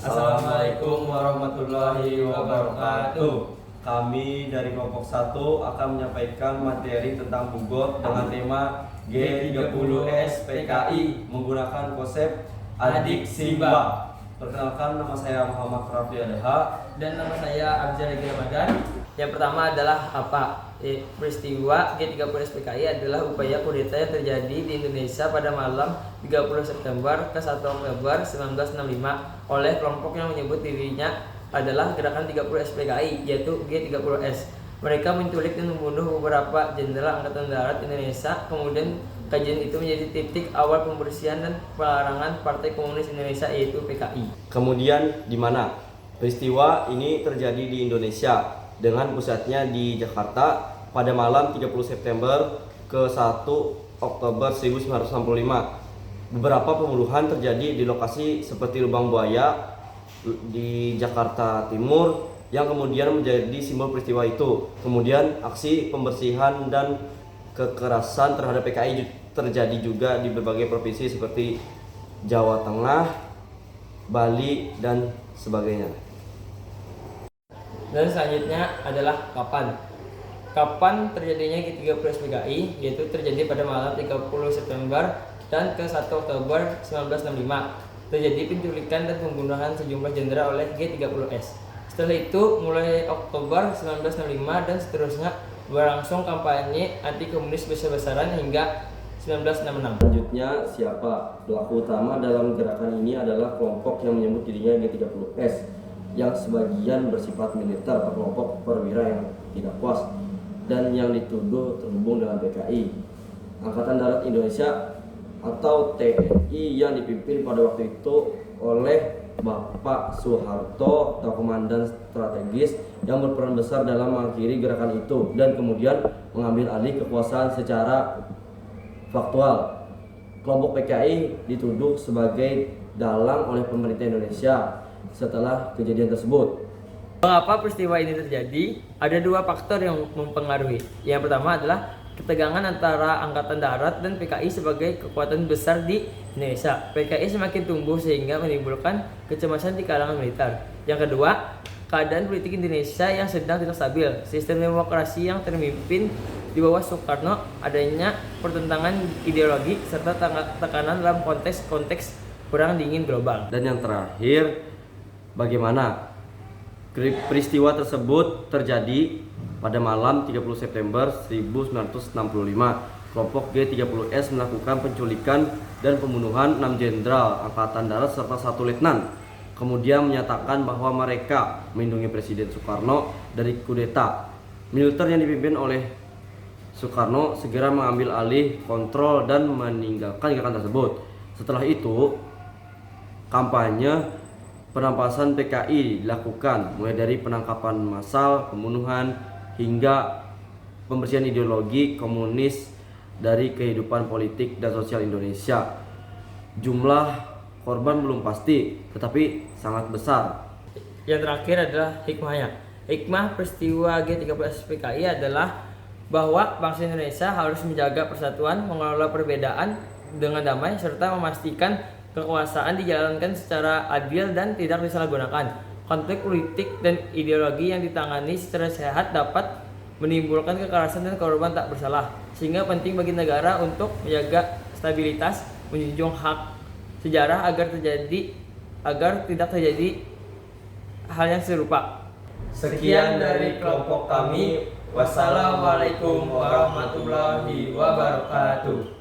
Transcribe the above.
Assalamualaikum warahmatullahi wabarakatuh. Kami dari kelompok 1 akan menyampaikan materi tentang bugot dengan tema G30S PKI menggunakan konsep Adik Simba. Perkenalkan, nama saya Muhammad Raffi Adha. Dan nama saya Abzal Ramadan. Yang pertama adalah apa? Peristiwa G30S PKI adalah upaya kudeta yang terjadi di Indonesia pada malam 30 September ke 1 Oktober 1965 oleh kelompok yang menyebut dirinya adalah Gerakan 30S PKI, yaitu G30S. Mereka menculik dan membunuh beberapa jenderal Angkatan Darat Indonesia. Kemudian kajian itu menjadi titik awal pembersihan dan pelarangan Partai Komunis Indonesia, yaitu PKI. Kemudian di mana peristiwa ini terjadi di Indonesia dengan pusatnya di Jakarta pada malam 30 September ke 1 Oktober 1965. Beberapa pembunuhan terjadi di lokasi seperti Lubang Buaya di Jakarta Timur yang kemudian menjadi simbol peristiwa itu. Kemudian aksi pembersihan dan kekerasan terhadap PKI terjadi juga di berbagai provinsi seperti Jawa Tengah, Bali, dan sebagainya. Dan selanjutnya adalah kapan terjadinya G30S PKI, yaitu terjadi pada malam 30 September dan ke 1 Oktober 1965. Terjadi penculikan dan pembunuhan sejumlah jenderal oleh G30S. Setelah itu, mulai Oktober 1965 dan seterusnya berlangsung kampanye anti komunis besar-besaran hingga 1966. Selanjutnya, siapa? Pelaku utama dalam gerakan ini adalah kelompok yang menyebut dirinya G30S yang sebagian bersifat militer atau kelompok perwira yang tidak puas dan yang dituduh terhubung dengan PKI, Angkatan Darat Indonesia atau TNI, yang dipimpin pada waktu itu oleh Bapak Soeharto atau komandan strategis yang berperan besar dalam mengakhiri gerakan itu dan kemudian mengambil alih kekuasaan secara faktual. Kelompok PKI dituduh sebagai dalang oleh pemerintah Indonesia setelah kejadian tersebut. Mengapa peristiwa ini terjadi? Ada dua faktor yang mempengaruhi. Yang pertama adalah ketegangan antara Angkatan Darat dan PKI sebagai kekuatan besar di Indonesia. PKI semakin tumbuh sehingga menimbulkan kecemasan di kalangan militer. Yang kedua, keadaan politik Indonesia yang sedang tidak stabil. Sistem demokrasi yang terpimpin di bawah Soekarno, adanya pertentangan ideologi serta tekanan dalam konteks perang dingin global. Dan yang terakhir, bagaimana peristiwa tersebut terjadi pada malam 30 September 1965. Kelompok G30S melakukan penculikan dan pembunuhan 6 jenderal Angkatan Darat serta 1 letnan. Kemudian menyatakan bahwa mereka melindungi Presiden Soekarno dari kudeta. Militer yang dipimpin oleh Soekarno segera mengambil alih kontrol dan meninggalkan gerakan tersebut. Setelah itu, kampanye perampasan PKI dilakukan, mulai dari penangkapan massal, pembunuhan, hingga pembersihan ideologi komunis dari kehidupan politik dan sosial Indonesia. Jumlah korban belum pasti, tetapi sangat besar. Yang terakhir adalah hikmahnya. Hikmah peristiwa G30S PKI adalah bahwa bangsa Indonesia harus menjaga persatuan, mengelola perbedaan dengan damai, serta memastikan kekuasaan dijalankan secara adil dan tidak disalahgunakan. Konflik politik dan ideologi yang ditangani secara sehat dapat menimbulkan kekerasan dan korban tak bersalah, sehingga penting bagi negara untuk menjaga stabilitas, menjunjung hak sejarah agar tidak terjadi hal yang serupa. Sekian dari kelompok kami. Wassalamualaikum warahmatullahi wabarakatuh.